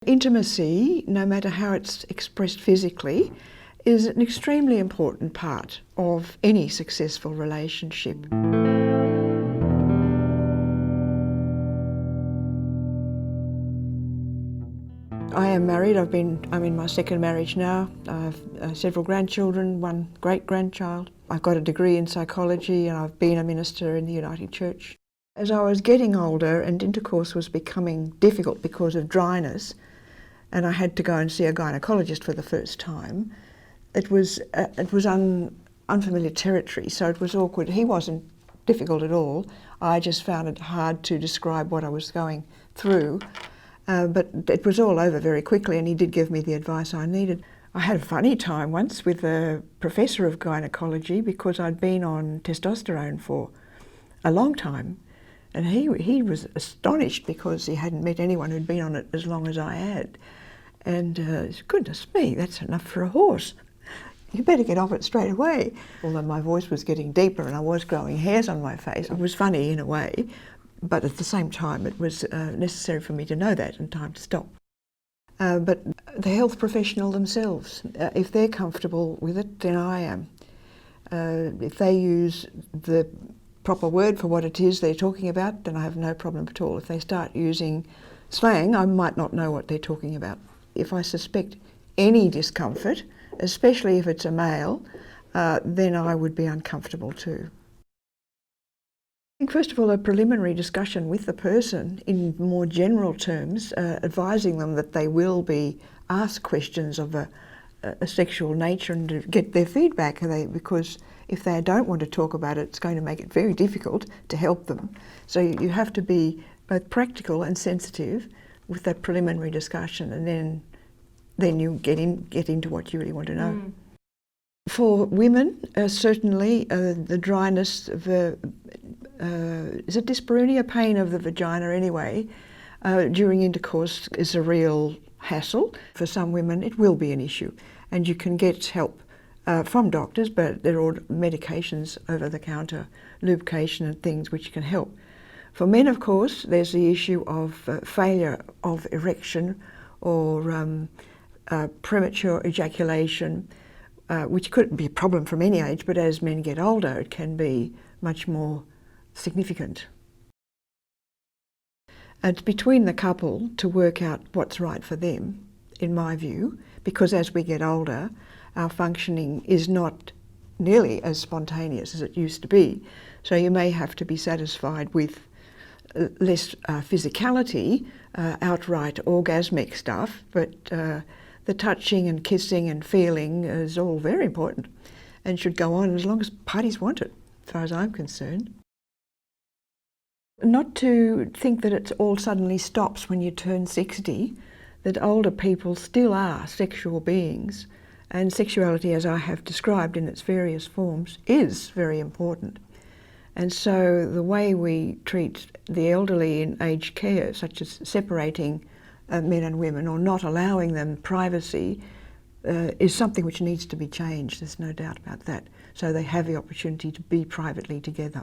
Intimacy, no matter how it's expressed physically, is an extremely important part of any successful relationship. I am married. I'm in my second marriage now. I have several grandchildren, one great-grandchild. I've got a degree in psychology and I've been a minister in the Uniting Church. As I was getting older and intercourse was becoming difficult because of dryness, and I had to go and see a gynaecologist for the first time, it was unfamiliar territory, so it was awkward. He wasn't difficult at all. I just found it hard to describe what I was going through. But it was all over very quickly, and he did give me the advice I needed. I had a funny time once with a professor of gynecology because I'd been on testosterone for a long time, and he was astonished because he hadn't met anyone who'd been on it as long as I had. And goodness me, that's enough for a horse. You better get off it straight away. Although my voice was getting deeper and I was growing hairs on my face, it was funny in a way. But at the same time, it was necessary for me to know that and time to stop. But the health professional themselves, if they're comfortable with it, then I am. If they use the proper word for what it is they're talking about, then I have no problem at all. If they start using slang, I might not know what they're talking about. If I suspect any discomfort, especially if it's a male, then I would be uncomfortable too. I think first of all a preliminary discussion with the person in more general terms, advising them that they will be asked questions of a sexual nature and to get their feedback, because if they don't want to talk about it, it's going to make it very difficult to help them. So you have to be both practical and sensitive with that preliminary discussion, and then you get into what you really want to know. Mm. For women, certainly the dryness of is it dyspareunia, pain of the vagina anyway, during intercourse is a real hassle. For some women it will be an issue, and you can get help from doctors, but there are medications over the counter, lubrication and things which can help. For men, of course, there's the issue of failure of erection or premature ejaculation, which could be a problem from any age, but as men get older it can be much more significant. It's between the couple to work out what's right for them, in my view, because as we get older our functioning is not nearly as spontaneous as it used to be. So you may have to be satisfied with less physicality, outright orgasmic stuff, but the touching and kissing and feeling is all very important and should go on as long as parties want it, as far as I'm concerned. Not to think that it all suddenly stops when you turn 60, that older people still are sexual beings, and sexuality, as I have described in its various forms, is very important. And so the way we treat the elderly in aged care, such as separating men and women or not allowing them privacy, is something which needs to be changed. There's no doubt about that. So they have the opportunity to be privately together.